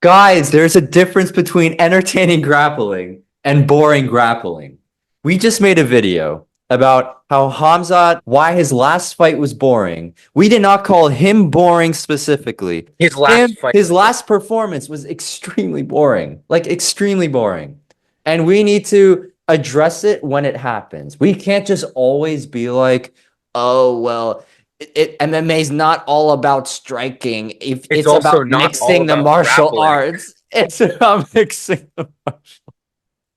Guys, there's a difference between entertaining grappling and boring grappling. We just made a video about how Khamzat, why his last fight was boring. We did not call him boring specifically. His last fight His was boring. last performance was extremely boring, like extremely boring. And we need to address it when it happens. We can't just always be like, oh, well, MMA is not all about striking. If It's it's about also not all mixing the about martial grappling. arts, it's about mixing the martial.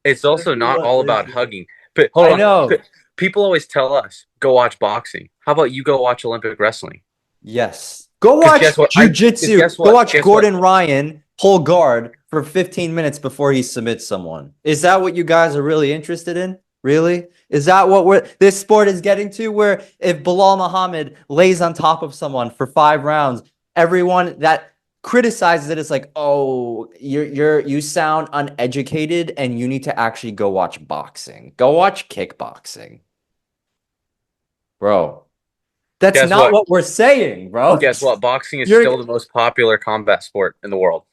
It's This also is not what all this about is. hugging. But hold I on. know. People always tell us, go watch boxing. How about you go watch Olympic wrestling? Yes. Go Because watch guess what? Because jujitsu. guess Go what? watch Guess what? Gordon Ryan pull guard for 15 minutes before he submits someone. Is that what you guys are really interested in? Really? Is that what this sport is getting to? Where if Belal Muhammad lays on top of someone for 5 rounds, everyone that criticizes it is like, oh, you sound uneducated and you need to actually go watch boxing. Go watch kickboxing. Bro. That's Guess not what? what we're saying, bro. Guess what? Boxing is You're still the most popular combat sport in the world.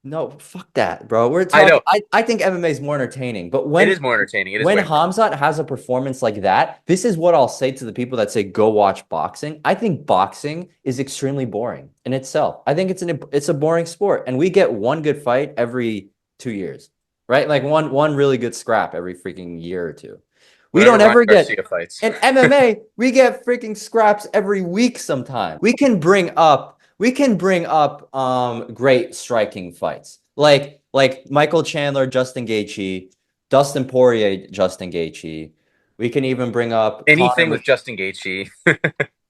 No, fuck that, bro. We're I talking. know. I think MMA is more entertaining, but It is more entertaining. It is when way more. Hamzat has a performance like that, this is what I'll say to the people that say go watch boxing. I think boxing is extremely boring in itself. I think it's a boring sport, and we get one good fight every 2 years, right? Like one really good scrap every freaking year or two. We Whenever don't Ryan ever get Garcia fights. in MMA, we get freaking scraps every week sometimes. We can bring up great striking fights. Like Michael Chandler, Justin Gaethje, Dustin Poirier, Justin Gaethje. We can even bring up Anything Conor. with Justin Gaethje.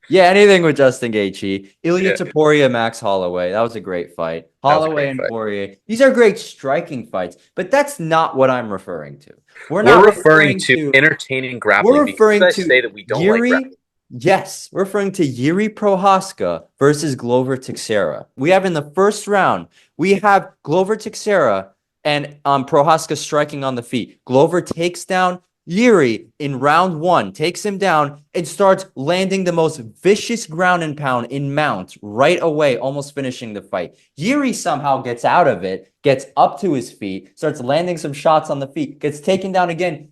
Yeah, anything with Justin Gaethje. Ilya Yeah, Topuria, Max Holloway. That was a great fight. that was a Holloway great and fight. Poirier. These are great striking fights, but that's not what I'm referring to. We're not We're referring referring to to entertaining grappling we're because you referring guys to say that we don't like Jiri. grappling. Yes, we're referring to Jiri Prochazka versus Glover Teixeira. We have in the first round, we have Glover Teixeira and Prochazka striking on the feet. Glover takes down Jiri in round one, takes him down, and starts landing the most vicious ground and pound in mount right away, almost finishing the fight. Jiri somehow gets out of it, gets up to his feet, starts landing some shots on the feet, gets taken down again.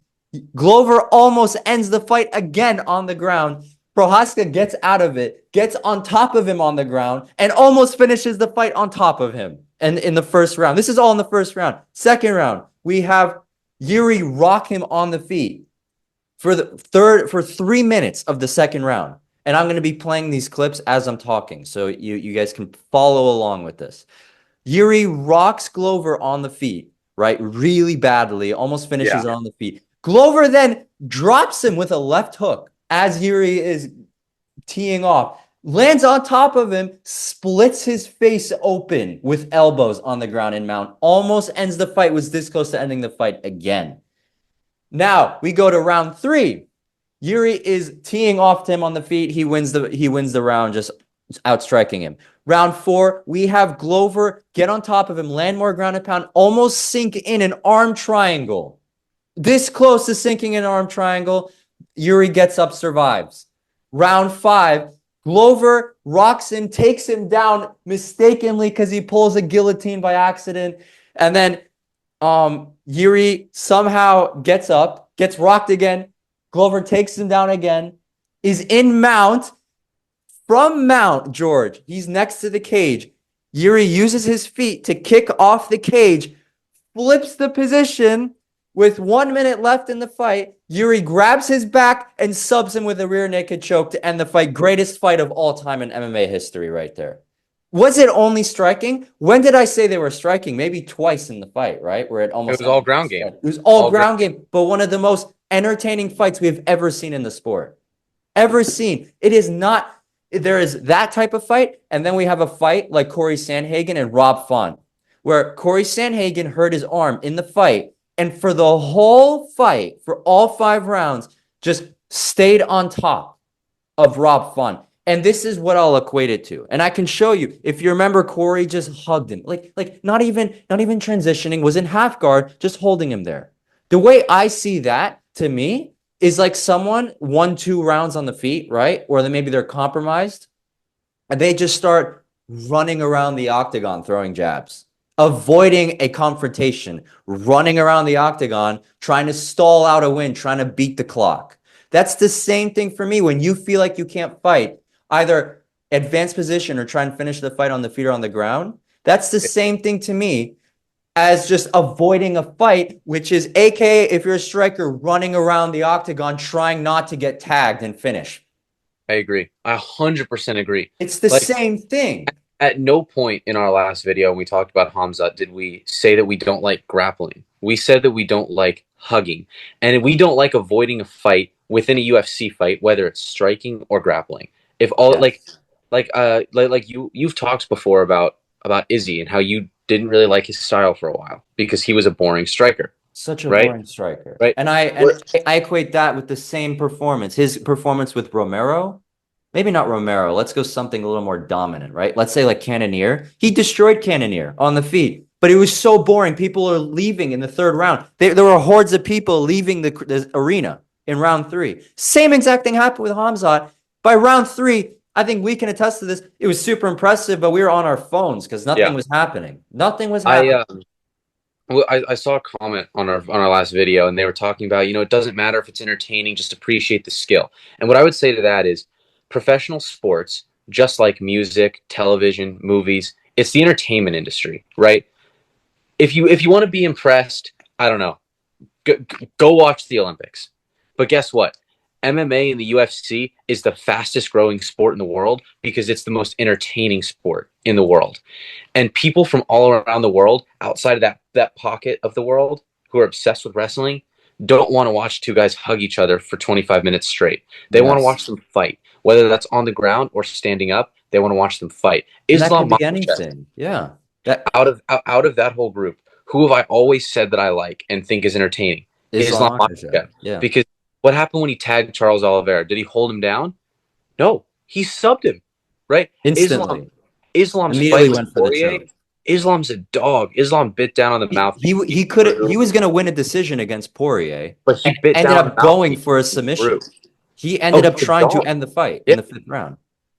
Glover almost ends the fight again on the ground. Prochazka gets out of it, gets on top of him on the ground, and almost finishes the fight on top of him. And in the first round, this is all in the first round. Second round, we have Jiri rock him on the feet for 3 minutes of the second round. And I'm going to be playing these clips as I'm talking, so you guys can follow along with this. Jiri rocks Glover on the feet, right? Really badly, almost finishes it on the feet. Glover then drops him with a left hook as Jiri is teeing off, lands on top of him, splits his face open with elbows on the ground in mount, almost ends the fight, was this close to ending the fight again. Now we go to round three. Jiri is teeing off to him on the feet. He wins the round, just outstriking him. Round four, we have Glover get on top of him, land more ground and pound, almost sink in an arm triangle. This close to sinking an arm triangle. Jiri gets up, survives. Round five, Glover rocks him, takes him down mistakenly because he pulls a guillotine by accident. And then Jiri somehow gets up, gets rocked again. Glover takes him down again, is in mount. From mount, George, he's next to the cage. Jiri uses his feet to kick off the cage, flips the position. With 1 minute left in the fight, Jiri grabs his back and subs him with a rear naked choke to end the fight. Greatest fight of all time in MMA history right there. Was it only striking? When did I say they were striking? Maybe twice in the fight, right? Where it almost was all ground game. It was all ground game, but one of the most entertaining fights we have ever seen in the sport. Ever seen. It is not, there is that type of fight, and then we have a fight like Cory Sandhagen and Rob Font, where Cory Sandhagen hurt his arm in the fight, and for the whole fight, for all 5 rounds, just stayed on top of Rob Font. And this is what I'll equate it to. And I can show you. If you remember, Cory just hugged him. Like not even transitioning, was in half guard, just holding him there. The way I see that, to me, is like someone won 2 rounds on the feet, right? Or then maybe they're compromised, and they just start running around the octagon throwing jabs. avoiding a confrontation, running around the octagon, trying to stall out a win, trying to beat the clock. That's the same thing for me. When you feel like you can't fight, either advance position or try and finish the fight on the feet or on the ground, that's the same thing to me as just avoiding a fight, which is AKA, if you're a striker, running around the octagon, trying not to get tagged and finish. I agree. I 100% agree. It's the Like, same thing. at no point in our last video when we talked about Khamzat did we say that we don't like grappling. We said that we don't like hugging. And we don't like avoiding a fight within a UFC fight, whether it's striking or grappling. If all Yes. like you've talked before about Izzy and how you didn't really like his style for a while because he was a boring striker. Such a Right? boring striker. Right. And I equate that with the same performance. His performance with Romero, maybe not Romero. Let's go something a little more dominant, right? Let's say like Cannonier. He destroyed Cannonier on the feet, but it was so boring. People are leaving in the third round. There were hordes of people leaving the arena in round 3. Same exact thing happened with Khamzat. By round 3, I think we can attest to this. It was super impressive, but we were on our phones because nothing was happening. Nothing was happening. I saw a comment on our last video, and they were talking about, it doesn't matter if it's entertaining, just appreciate the skill. And what I would say to that is professional sports, just like music, television, movies, it's the entertainment industry, right? If you want to be impressed, I don't know, go watch the Olympics. But guess what? MMA and the UFC is the fastest growing sport in the world because it's the most entertaining sport in the world. And people from all around the world, outside of that pocket of the world, who are obsessed with wrestling, don't want to watch two guys hug each other for 25 minutes straight. They want to watch them fight, whether that's on the ground or standing up. They want to watch them fight. Islam Makhachev, anything, yeah. Out of that whole group, who have I always said that I like and think is entertaining? Islam Makhachev. Yeah. Because what happened when he tagged Charles Oliveira? Did he hold him down? No, he subbed him, right? Instantly. Islam's immediately went for the choke. Islam's a dog. Islam bit down on the mouth. He was going to win a decision against Poirier, but he ended up going for a submission. He ended up trying to end the fight in the 5th round.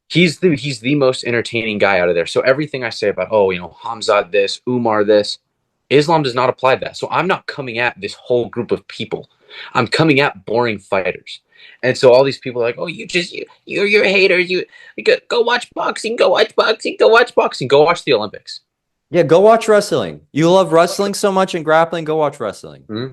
He's the most entertaining guy out of there. So everything I say about Khamzat this, Umar this, Islam does not apply to that. So I'm not coming at this whole group of people. I'm coming at boring fighters. And so all these people are like, oh, you're haters. You go watch boxing, go watch boxing, go watch boxing, go watch the Olympics. Yeah, go watch wrestling. You love wrestling so much and grappling, go watch wrestling. Mm-hmm.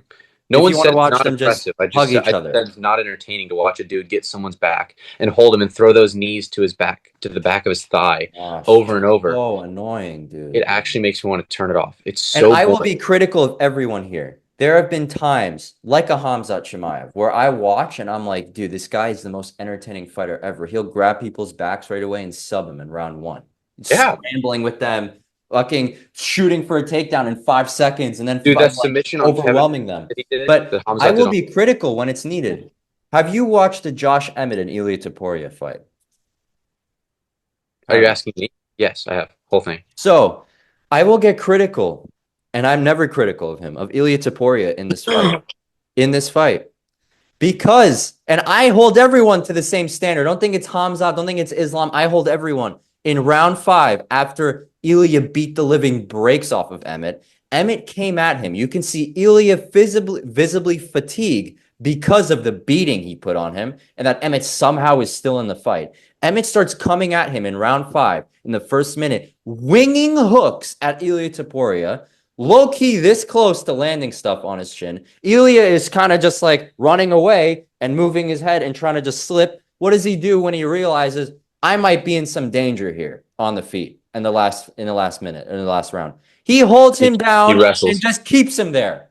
No one said watch it's not them impressive. Just hug each other. It's not entertaining to watch a dude get someone's back and hold him and throw those knees to his back, to the back of his thigh, over and over. So annoying, dude. It actually makes me want to turn it off. It's so. And I will be critical of everyone here. There have been times, like a Khamzat Chimaev, where I watch and I'm like, dude, this guy is the most entertaining fighter ever. He'll grab people's backs right away and sub them in round 1. Yeah. Scrambling with them, fucking shooting for a takedown in 5 seconds, and then that submission on overwhelming them. But I will be critical when it's needed. Have you watched the Josh Emmett and Ilia Topuria fight? Are you asking me? Yes, I have. Whole thing. So I will get critical, and I'm never critical of him, of Ilia Topuria in this fight. Because, and I hold everyone to the same standard. Don't think it's Khamzat, don't think it's Islam. I hold everyone. In round 5, after Ilia beat the living breaks off of Emmett, Emmett came at him. You can see Ilia visibly fatigued because of the beating he put on him, and that Emmett somehow is still in the fight. Emmett starts coming at him in round 5 in the first minute, winging hooks at Ilia Topuria, low-key this close to landing stuff on his chin. Ilia is kind of just like running away and moving his head and trying to just slip. What does he do when he realizes, I might be in some danger here on the feet in the last round? He holds him down and just keeps him there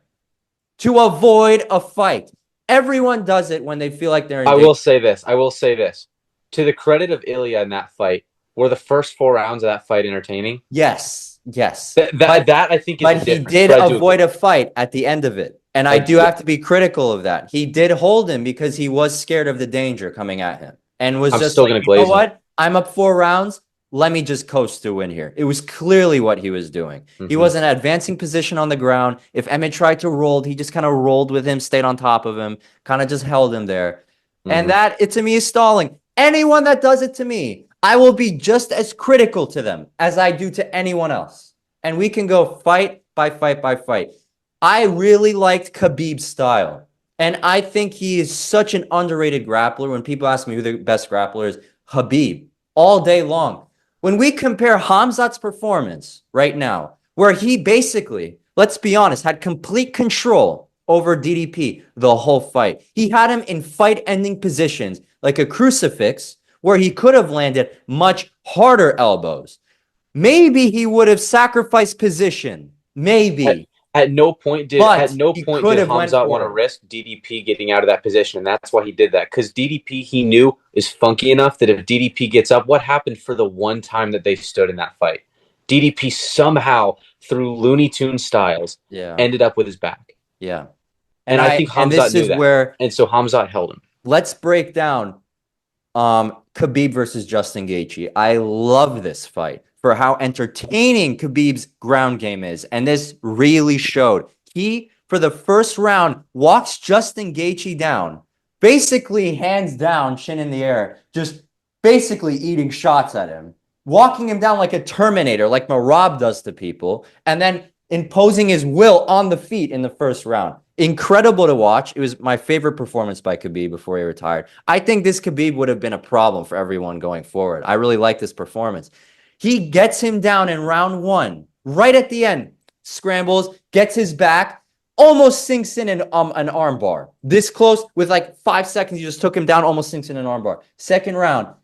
to avoid a fight. Everyone does it when they feel like they're in danger. I will say this. To the credit of Ilia in that fight, were the first 4 rounds of that fight entertaining? Yes. That I think is but he did avoid a fight at the end of it. And I do have to be critical of that. He did hold him because he was scared of the danger coming at him. And was just still like, you know what? I'm up 4 rounds. Let me just coast to win here. It was clearly what he was doing. He wasn't advancing position on the ground. If Emmett tried to roll, he just kind of rolled with him, stayed on top of him, kind of just held him there. And that, to me, is stalling. Anyone that does it to me, I will be just as critical to them as I do to anyone else. and we can go fight by fight by fight. I really liked Khabib's style. And I think he is such an underrated grappler. When people ask me who the best grappler is, Khabib, all day long. When we compare Khamzat's performance right now, where he basically, let's be honest, had complete control over DDP the whole fight. He had him in fight-ending positions like a crucifix, where he could have landed much harder elbows. Maybe he would have sacrificed position. Maybe. At no point did But he could have went Khamzat for want to it. risk DDP getting out of that position, and that's why he did that. Because DDP, he knew, is funky enough that if DDP gets up, what happened for the one time that they stood in that fight? DDP somehow, through Looney Tune styles, ended up with his back. Yeah. And I think Khamzat knew that. And so Khamzat held him. Let's break down Khabib versus Justin Gaethje. I love this fight for how entertaining Khabib's ground game is. And this really showed. He, for the first round, walks Justin Gaethje down, basically hands down, chin in the air, just basically eating shots at him, walking him down like a Terminator, like Marab does to people, and then imposing his will on the feet in the first round. Incredible to watch. It was my favorite performance by Khabib before he retired. I think this Khabib would have been a problem for everyone going forward. I really like this performance. He gets him down in round one, right at the end, scrambles, gets his back, almost sinks in an armbar. This close, with like 5 seconds, he just took him down, almost sinks in an armbar. Second round,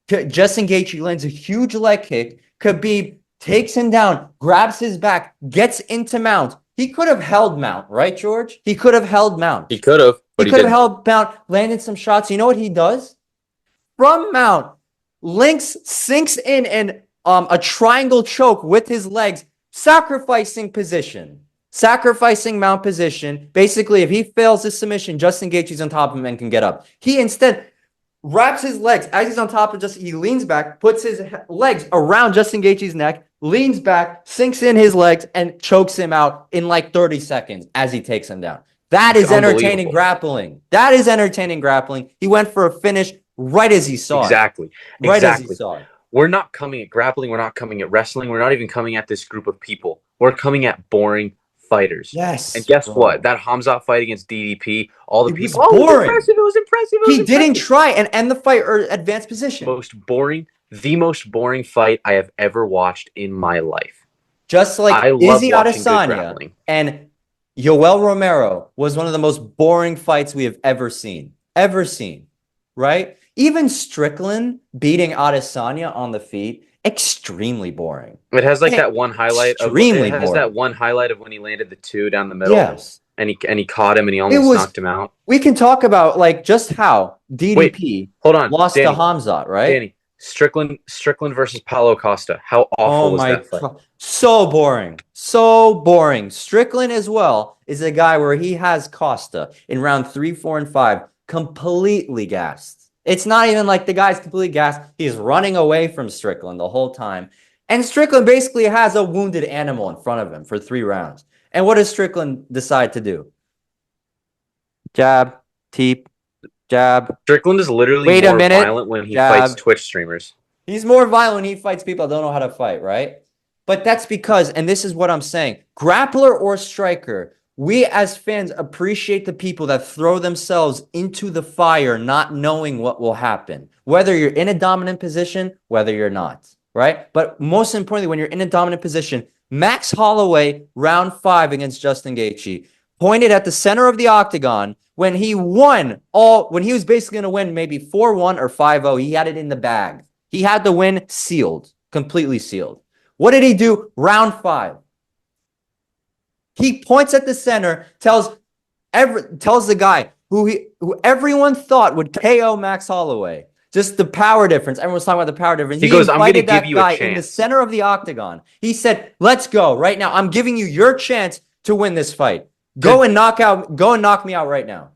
Justin Gaethje lands a huge leg kick. Khabib takes him down, grabs his back, gets into mount. He could have held mount, right, George? He could have held mount. He could have, but he could have held mount, landed some shots. You know what he does? From mount, sinks in and a triangle choke with his legs, sacrificing position. Sacrificing mount position. Basically, if he fails this submission, Justin Gaethje's on top of him and can get up. He instead wraps his legs as he's on top of Justin. He leans back, puts his legs around Justin Gaethje's neck, leans back, sinks in his legs, and chokes him out in like 30 seconds as he takes him down. That is entertaining grappling. That is entertaining grappling. He went for a finish right as he saw it. Right as he saw it. We're not coming at grappling. We're not coming at wrestling. We're not even coming at this group of people. We're coming at boring fighters. Yes. And guess what? That Khamzat fight against DDP, all the people, boring. It was impressive. He didn't try and end the fight or advance position. The most boring fight I have ever watched in my life. Just like Izzy Adesanya and Yoel Romero was one of the most boring fights we have ever seen. Right? Even Strickland beating Adesanya on the feet, extremely boring. It has like that one highlight of when he landed the two down the middle. Yes. And he caught him and he almost knocked him out. We can talk about like just how DDP lost to Khamzat, right? Danny, Strickland versus Paulo Costa. How awful was that fight? So boring. So boring. Strickland as well is a guy where he has Costa in round 3, 4, and 5 completely gassed. It's not even like the guy's completely gassed. He's running away from Strickland the whole time. And Strickland basically has a wounded animal in front of him for 3 rounds. And what does Strickland decide to do? Jab, teep, jab. Strickland is literally more violent when he fights Twitch streamers. He's more violent when he fights people that don't know how to fight, right? But that's because, and this is what I'm saying, grappler or striker, we as fans appreciate the people that throw themselves into the fire not knowing what will happen. Whether you're in a dominant position, whether you're not, right? But most importantly, when you're in a dominant position, Max Holloway, round 5 against Justin Gaethje, pointed at the center of the octagon when he when he was basically going to win maybe 4-1 or 5-0, he had it in the bag. He had the win sealed, completely sealed. What did he do? Round 5. He points at the center, tells the guy who everyone thought would KO Max Holloway. Just the power difference. Everyone's talking about the power difference. He goes, I'm going to give you a chance. In the center of the octagon. He said, let's go right now. I'm giving you your chance to win this fight. Go and knock me out right now.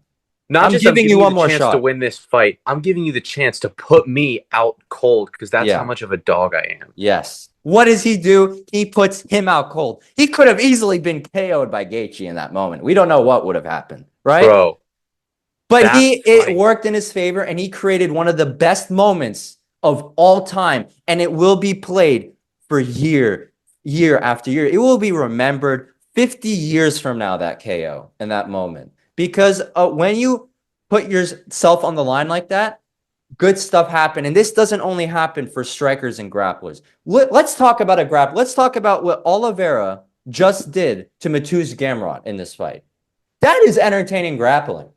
I'm giving you one more chance to win this fight. I'm giving you the chance to put me out cold because that's how much of a dog I am. Yes. What does he do? He puts him out cold. He could have easily been KO'd by Gaethje in that moment. We don't know what would have happened, right? Bro. But it worked in his favor, and he created one of the best moments of all time, and it will be played for years year after year. It will be remembered 50 years from now, that KO in that moment. Because when you put yourself on the line like that, good stuff happen. And this doesn't only happen for strikers and grapplers. Let's talk about a grappler. Let's talk about what Oliveira just did to Mateusz Gamrot in this fight. That is entertaining grappling.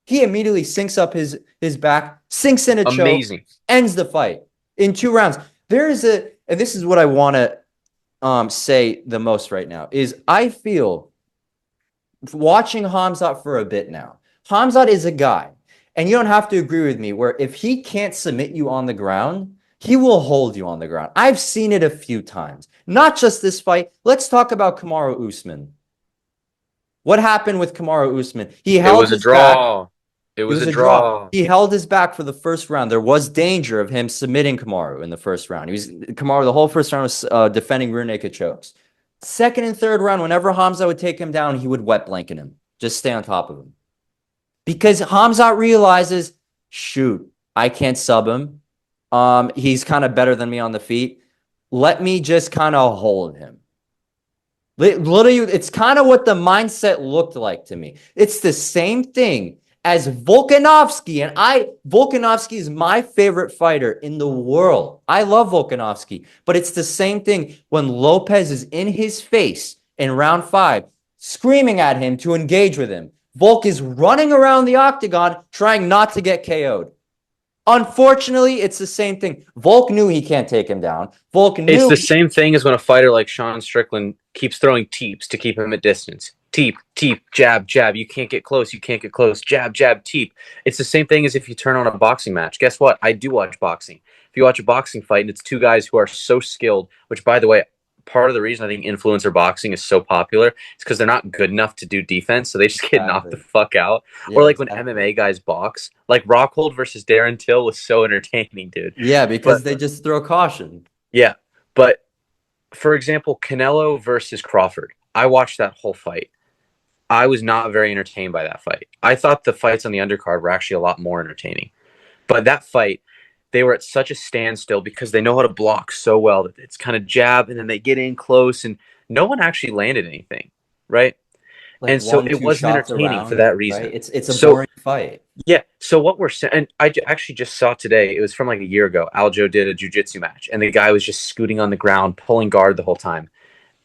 He immediately sinks up his back, sinks in a choke, ends the fight in 2 rounds. And this is what I want to say the most right now, is I feel watching Khamzat for a bit now. Khamzat is a guy, and you don't have to agree with me, where if he can't submit you on the ground, he will hold you on the ground. I've seen it a few times. Not just this fight. Let's talk about Kamaru Usman. What happened with Kamaru Usman? He held his back. It was a draw. He held his back for the first round. There was danger of him submitting Kamaru in the first round. Kamaru, the whole first round was defending rear naked chokes. Second and third round, whenever Khamzat would take him down, he would wet blanket him. Just stay on top of him. Because Khamzat realizes, shoot, I can't sub him. He's kind of better than me on the feet. Let me just kind of hold him. Literally, it's kind of what the mindset looked like to me. It's the same thing as Volkanovski. And Volkanovski is my favorite fighter in the world. I love Volkanovski. But it's the same thing when Lopes is in his face in round 5, screaming at him to engage with him. Volk is running around the octagon trying not to get KO'd. Unfortunately, it's the same thing. Volk knew he can't take him down. It's the same thing as when a fighter like Sean Strickland keeps throwing teeps to keep him at distance. Teep, teep, jab, jab. You can't get close. You can't get close. Jab, jab, teep. It's the same thing as if you turn on a boxing match. Guess what? I do watch boxing. If you watch a boxing fight and it's 2 guys who are so skilled, which, by the way, part of the reason I think influencer boxing is so popular is because they're not good enough to do defense, so they just get knocked the fuck out. Yeah, or like when MMA guys box, like Rockhold versus Darren Till was so entertaining, dude. Yeah, because they just throw caution. Yeah, but for example, Canelo versus Crawford, I watched that whole fight. I was not very entertained by that fight. I thought the fights on the undercard were actually a lot more entertaining. But that fight, they were at such a standstill because they know how to block so well that it's kind of jab and then they get in close and no one actually landed anything, right? Like and so it wasn't entertaining for that reason. Right? It's a boring fight. Yeah. So what we're saying, and I actually just saw today, it was from like a year ago, Aljo did a jiu-jitsu match and the guy was just scooting on the ground, pulling guard the whole time.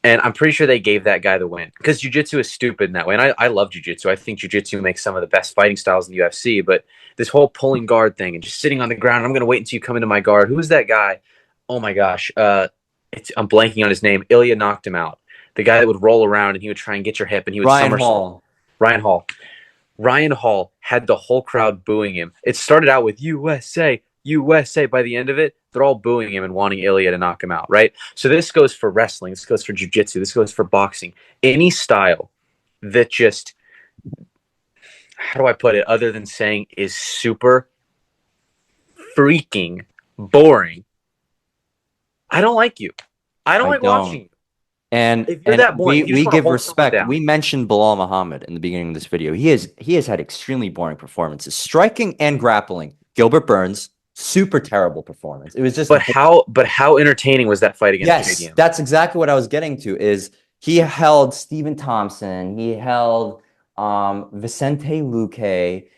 And I'm pretty sure they gave that guy the win because jiu-jitsu is stupid in that way. And I love jiu-jitsu. I think jiu-jitsu makes some of the best fighting styles in the UFC. But this whole pulling guard thing and just sitting on the ground, I'm going to wait until you come into my guard. Who is that guy? Oh, my gosh. I'm blanking on his name. Ilya knocked him out. The guy that would roll around and he would try and get your hip and he would somersault. Ryan Hall. Ryan Hall had the whole crowd booing him. It started out with USA. USA. By the end of it, they're all booing him and wanting Ilya to knock him out, right? So this goes for wrestling. This goes for jiu-jitsu. This goes for boxing. Any style that just, how do I put it, other than saying is super freaking boring, I don't like you. I don't like watching you. And, we give respect. We mentioned Belal Muhammad in the beginning of this video. He has had extremely boring performances, striking and grappling. Gilbert Burns, super terrible performance. It was just but how entertaining was that fight against JDM? That's exactly what I was getting to. Is he held Stephen Thompson, he held Vicente Luque,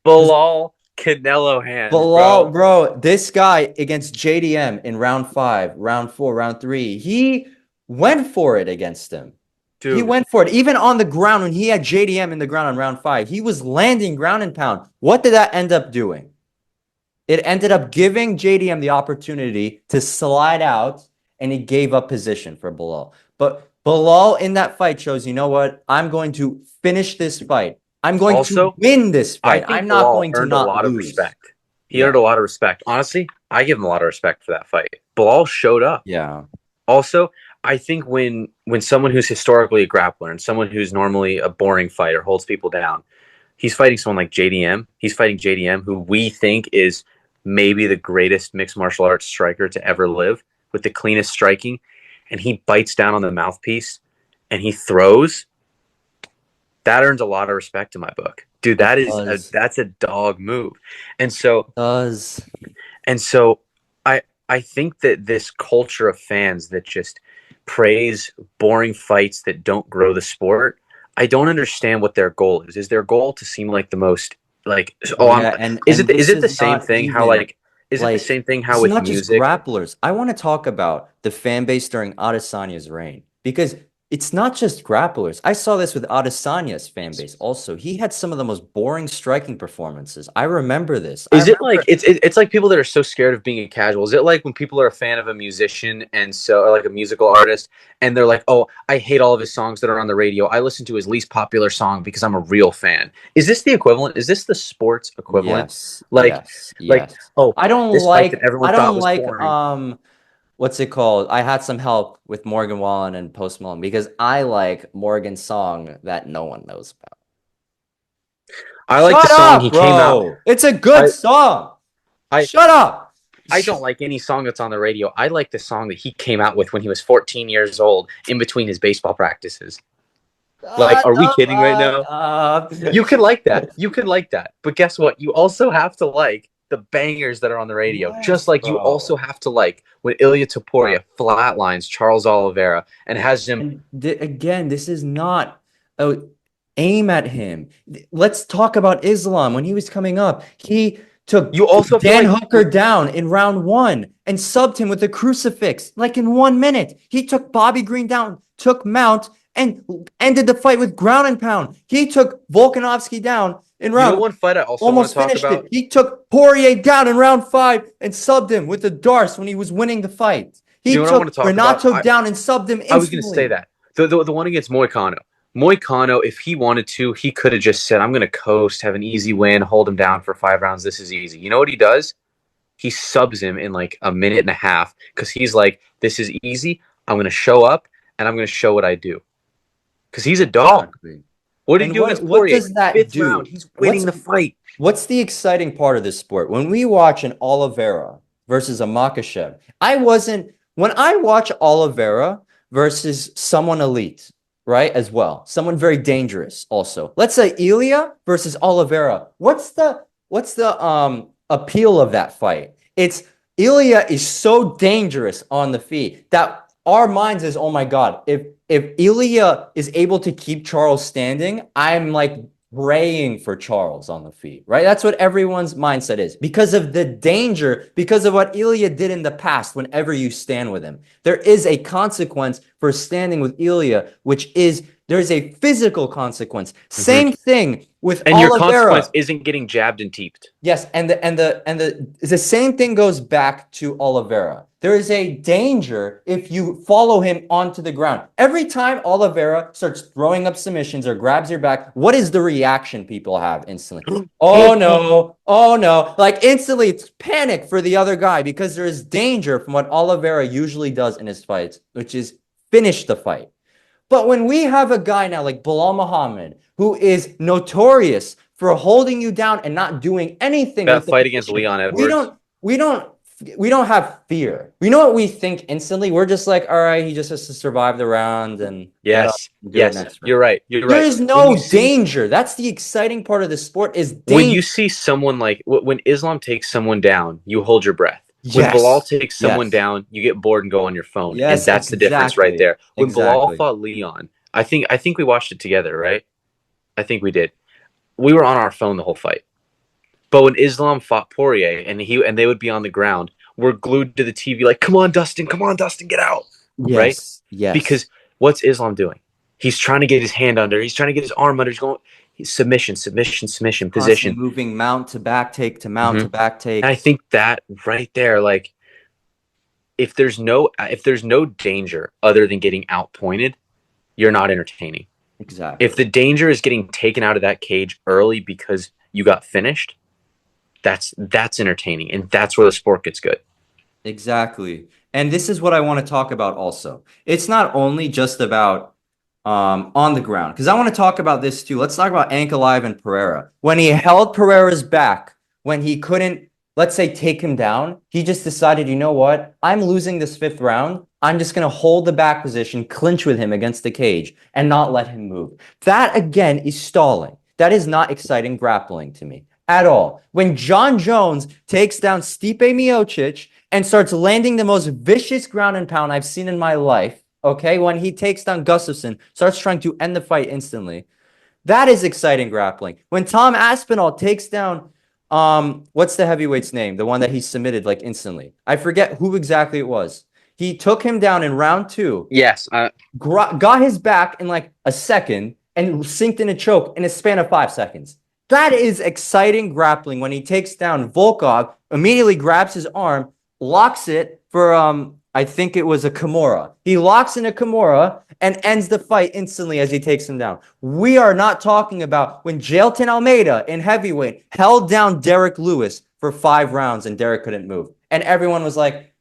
Belal Canelo hands. Belal, bro, this guy against JDM in round 5, round 4, round 3, he went for it against him. Dude. He went for it. Even on the ground, when he had JDM in the ground on round 5, he was landing ground and pound. What did that end up doing? It ended up giving JDM the opportunity to slide out, and he gave up position for Belal. But Belal in that fight shows, you know what? I'm going to finish this fight. I'm going to win this fight. I'm not going to not lose. Of respect. He earned a lot of respect. Honestly, I give him a lot of respect for that fight. Belal showed up. Yeah. Also, I think when someone who's historically a grappler and someone who's normally a boring fighter holds people down, he's fighting someone like JDM. He's fighting JDM, who we think is maybe the greatest mixed martial arts striker to ever live, with the cleanest striking, and he bites down on the mouthpiece and he throws. That earns a lot of respect in my book, dude. That's a dog move, and so I think that this culture of fans that just praise boring fights that don't grow the sport, I don't understand what their goal is. Is their goal to seem like the most like? Oh, Yeah, and Is it this is it the is same not thing? How even like? Is it the like same thing? this How is with not just music? grapplers. I want to talk about the fan base during Adesanya's reign because it's not just grapplers. I saw this with Adesanya's fan base also. He had some of the most boring striking performances. I remember this. I Is it like remember it's like people that are so scared of being a casual? Is it like when people are a fan of a musician and so or like a musical artist and they're like, "Oh, I hate all of his songs that are on the radio. I listen to his least popular song because I'm a real fan." Is this the equivalent? Is this the sports equivalent? yes, Like yes, like yes. oh, I don't this fight that like everyone I thought don't was like boring. what's it called? I had some help with Morgan Wallen and Post Malone because I like Morgan's song that no one knows about. I like the Shut song up, he came out. bro. It's a good I song. I Shut up. I don't like any song that's on the radio. I like the song that he came out with when he was 14 years old in between his baseball practices. Like, Shut are we the kidding right fuck now? up. You can like that. You can like that. But guess what? You also have to like the bangers that are on the radio. Just Yes, like you also bro. have to like when Ilya Topuria flatlines Charles Oliveira and has him. And again, this is not a aim at him. Let's talk about Islam. When he was coming up, he took You also have to Dan like Hooker down in round one and subbed him with a crucifix like in 1 minute. He took Bobby Green down, took Mount, and ended the fight with ground and pound. He took Volkanovski down in you know round, one fight I also want to almost talk finished about. it. He took Poirier down in round five and subbed him with the Darce when he was winning the fight. You He know what I want took to talk about? Renato down and subbed him I was going to say instantly. that the one against Moicano. Moicano, if he wanted to, he could have just said, "I'm going to coast, have an easy win, hold him down for 5 rounds. This is easy." You know what he does? He subs him in like a minute and a half because he's like, "This is easy. I'm going to show up and I'm going to show what I do." Because he's a dog. Exactly. What did he And do against what Poirier? does that Fifth round, do? he's winning the fight. What's the exciting part of this sport? When we watch an Oliveira versus a Makhachev, when I watch Oliveira versus someone elite, right, as well, someone very dangerous also. Let's say Ilya versus Oliveira. What's the appeal of that fight? It's Ilya is so dangerous on the feet that our minds is, oh my God, if Ilya is able to keep Charles standing, I'm like praying for Charles on the feet, right? That's what everyone's mindset is because of the danger, because of what Ilya did in the past whenever you stand with him. There is a consequence for standing with Ilya, which is there's a physical consequence. Same thing with And your consequence Oliveira. isn't getting jabbed and teeped. Yes, and the same thing goes back to Oliveira. There is a danger if you follow him onto the ground. Every time Oliveira starts throwing up submissions or grabs your back, what is the reaction people have instantly? Oh no, oh no. Like instantly it's panic for the other guy because there is danger from what Oliveira usually does in his fights, which is finish the fight. But when we have a guy now like Belal Muhammad, who is notorious for holding you down and not doing anything That with the fight against position, Leon we Edwards. don't we don't we don't have fear. We know what we think instantly. We're just like, all right, he just has to survive the round and get up Yes, and do it yes, next round. you're right. You're There right. is When you no see danger. That's the exciting part of the sport is when danger. you see someone like when Islam takes someone down, you hold your breath. When Belal Yes. takes someone Yes. down, you get bored and go on your phone, and Yes, that's the difference right exactly. there. When Belal Exactly. fought Leon, I think we watched it together, right? I think we did. We were on our phone the whole fight. But when Islam fought Poirier and they would be on the ground, we're glued to the TV like, come on, Dustin, get out, right? Yes. Because Yes. what's Islam doing? He's trying to get his hand under. He's trying to get his arm under. He's submission, Constantly position. moving mount to back take to mount Mm-hmm. to back And I take. think that right there, like, if there's no danger other than getting outpointed, you're not entertaining. If Exactly. the danger is getting taken out of that cage early because you got finished, that's entertaining, and that's where the sport gets good. Exactly. And this is what I want to talk about also. It's not only just about on the ground, because I want to talk about this too. Let's talk about Ankalaev and Pereira. When he held Pereira's back, when he couldn't, let's say, take him down, he just decided, you know what? I'm losing this fifth round. I'm just going to hold the back position, clinch with him against the cage, and not let him move. That, again, is stalling. That is not exciting grappling to me at all. When John Jones takes down Stipe Miocic and starts landing the most vicious ground and pound I've seen in my life, Okay, when he takes down Gustafsson, starts trying to end the fight instantly. That is exciting grappling. When Tom Aspinall takes down, what's the heavyweight's name? The one that he submitted like instantly. I forget who exactly it was. He took him down in round 2. Yes. Got his back in like a second and synced in a choke in a span of 5 seconds. That is exciting grappling when he takes down Volkov, immediately grabs his arm, locks it for I think it was a Kimura. He locks in a Kimura and ends the fight instantly as he takes him down. We are not talking about when Jailton Almeida in heavyweight held down Derek Lewis for 5 rounds and Derek couldn't move. And everyone was like,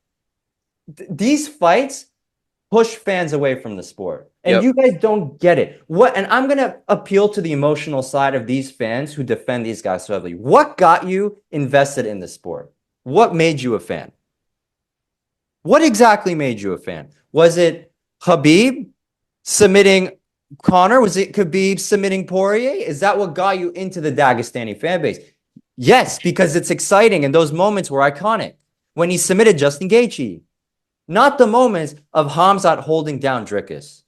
these fights push fans away from the sport. And you guys don't get it. And I'm going to appeal to the emotional side of these fans who defend these guys so heavily. What got you invested in the sport? What made you a fan? What exactly made you a fan? Was it Khabib submitting Conor? Was it Khabib submitting Poirier? Is that what got you into the Dagestani fan base? Yes, because it's exciting and those moments were iconic. When he submitted Justin Gaethje. Not the moments of Khamzat holding down Dricus.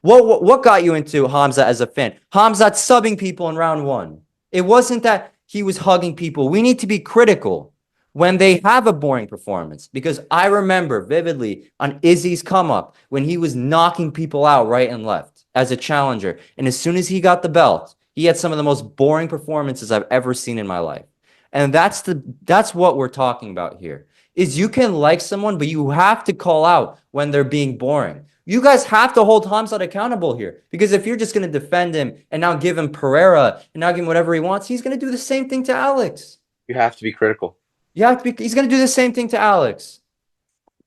What got you into Khamzat as a fan? Khamzat subbing people in round 1. It wasn't that he was hugging people. We need to be critical when they have a boring performance. Because I remember vividly on Izzy's come up when he was knocking people out right and left as a challenger. And as soon as he got the belt, he had some of the most boring performances I've ever seen in my life. And that's what we're talking about here. Is you can like someone, but you have to call out when they're being boring. You guys have to hold Khamzat accountable here. Because if you're just going to defend him and now give him Pereira and now give him whatever he wants, he's going to do the same thing to Alex. You have to be critical. He's going to do the same thing to Alex.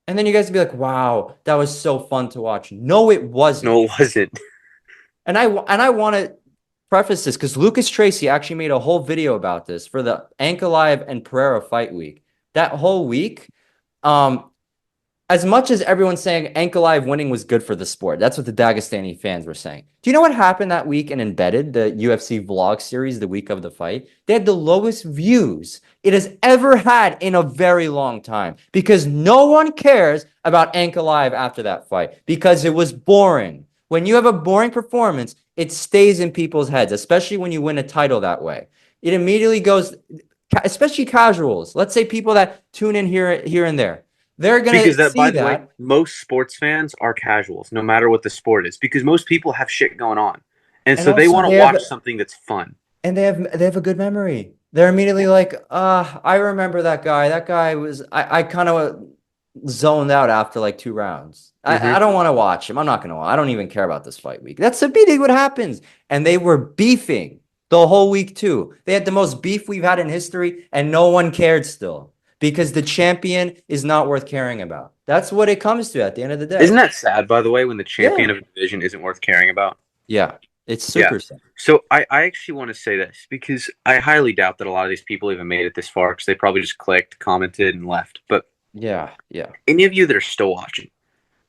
And then you guys will be like, wow, that was so fun to watch. No, it wasn't. No, it wasn't. And I want to preface this because Lucas Tracy actually made a whole video about this for the Ankalaev and Pereira fight week. That whole week, as much as everyone's saying Ankalaev winning was good for the sport, that's what the Dagestani fans were saying. Do you know what happened that week in Embedded, the UFC vlog series, the week of the fight? They had the lowest views it has ever had in a very long time because no one cares about Ankalaev after that fight because it was boring. When you have a boring performance, it stays in people's heads, especially when you win a title that way. It immediately goes... especially casuals. Let's say people that tune in here and there. They're going to see that. By the way, most sports fans are casuals, no matter what the sport is, because most people have shit going on. And so they want to watch something that's fun. And they have a good memory. They're immediately like, I remember that guy. That guy was, I kind of zoned out after like 2 rounds. I don't want to watch him. I'm not going to watch. I don't even care about this fight week. That's what happens. And they were beefing the whole week too. They had the most beef we've had in history, and no one cared still because the champion is not worth caring about. That's what it comes to at the end of the day. Isn't that sad, by the way, when the champion of a division isn't worth caring about? Yeah, it's super sad. So I actually want to say this because I highly doubt that a lot of these people even made it this far because they probably just clicked, commented, and left. But yeah. Any of you that are still watching,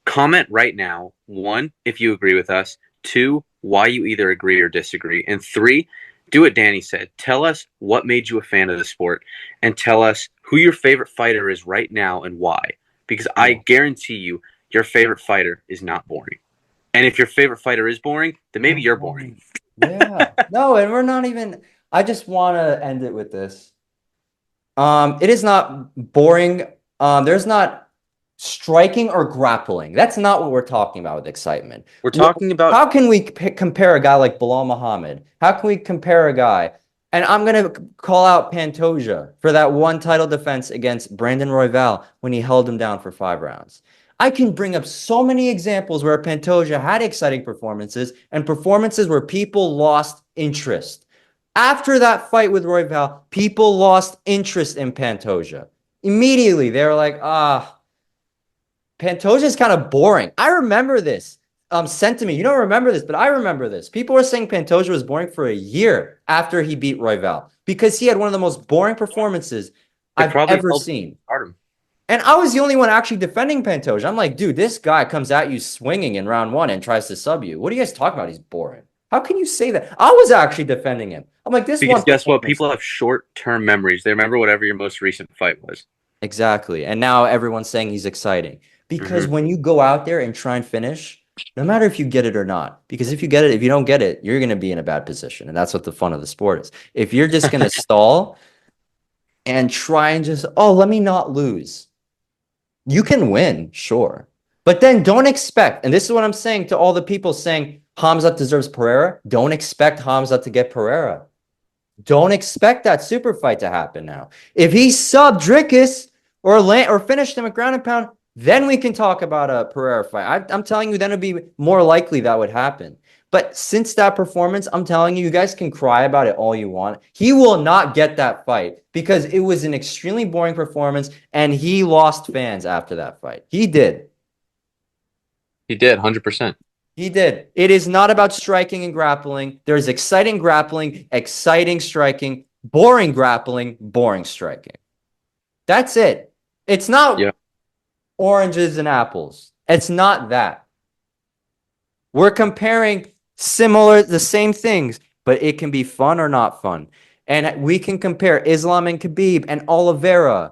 comment right now. 1, if you agree with us. 2, why you either agree or disagree. And 3, do what Danny said. Tell us what made you a fan of the sport and tell us who your favorite fighter is right now and why. Because I guarantee you, your favorite fighter is not boring. And if your favorite fighter is boring, then maybe you're boring. Yeah. No, and we're not even... I just want to end it with this. It is not boring. There's not striking or grappling. That's not what we're talking about with excitement. We're talking about... How can we compare a guy like Belal Muhammad? How can we compare a guy? And I'm going to call out Pantoja for that one title defense against Brandon Royval when he held him down for 5 rounds. I can bring up so many examples where Pantoja had exciting performances and performances where people lost interest. After that fight with Royval, people lost interest in Pantoja. Immediately, they were like, Pantoja is kind of boring. I remember this sentiment. You don't remember this, but I remember this. People were saying Pantoja was boring for a year after he beat Royval because he had one of the most boring performances I've ever seen. And I was the only one actually defending Pantoja. I'm like, dude, this guy comes at you swinging in round 1 and tries to sub you. What are you guys talking about? He's boring. How can you say that? I was actually defending him. I'm like, this one. Because guess what? People have short-term memories. They remember whatever your most recent fight was. Exactly. And now everyone's saying he's exciting. Because when you go out there and try and finish, No matter if you get it or not. Because if you get it, if you don't get it, you're going to be in a bad position. And that's what the fun of the sport is. If you're just going to stall and try and just, oh, let me not lose. You can win, sure. But then don't expect, and this is what I'm saying to all the people saying Khamzat deserves Pereira. Don't expect Khamzat to get Pereira. Don't expect that super fight to happen now. If he subbed Dricus or finished him at ground and pound, then we can talk about a Pereira fight. I'm telling you, then it'd be more likely that would happen. But since that performance, I'm telling you, you guys can cry about it all you want. He will not get that fight because it was an extremely boring performance and he lost fans after that fight. He did. He did, 100%. He did. It is not about striking and grappling. There's exciting grappling, exciting striking, boring grappling, boring striking. That's it. It's not oranges and apples. It's not that. We're comparing the same things, but it can be fun or not fun. And we can compare Islam and Khabib and Oliveira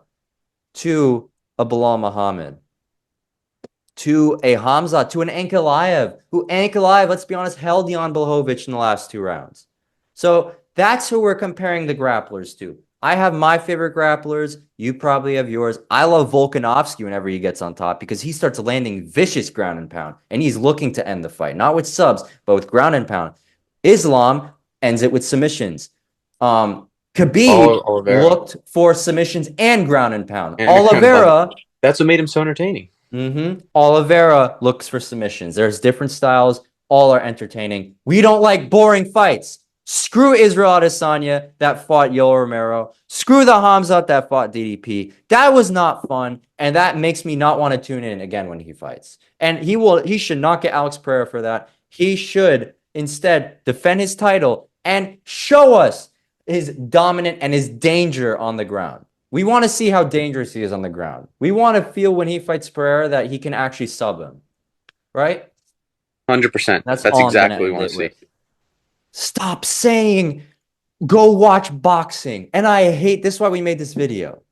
to a Belal Muhammad, to a Khamzat, to an Ankalaev, who Ankalaev, let's be honest, held Jan Blachowicz in the last 2 rounds. So that's who we're comparing the grapplers to. I have my favorite grapplers. You probably have yours. I love Volkanovski whenever he gets on top because he starts landing vicious ground and pound, and he's looking to end the fight, not with subs, but with ground and pound. Islam ends it with submissions. Khabib looked for submissions and ground and pound. And Oliveira. That's what made him so entertaining. Oliveira looks for submissions. There's different styles. All are entertaining. We don't like boring fights. Screw Israel Adesanya that fought Yoel Romero. Screw the Khamzat that fought DDP. That was not fun, and that makes me not want to tune in again when he fights. And he should not get Alex Pereira for that. He should instead defend his title and show us his dominant and his danger on the ground. We want to see how dangerous he is on the ground. We want to feel when he fights Pereira that he can actually sub him. Right? 100%. That's exactly what we want to see. Stop saying, go watch boxing. And I hate, this is why we made this video.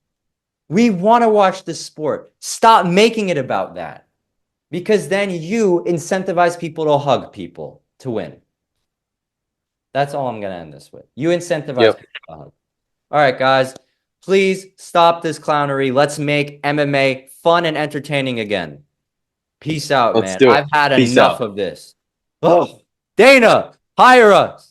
We want to watch this sport. Stop making it about that. Because then you incentivize people to hug people to win. That's all I'm going to end this with. You incentivize people to hug. All right, guys. Please stop this clownery. Let's make MMA fun and entertaining again. Peace out, man. I've had enough of this. Oh, Dana, hire us.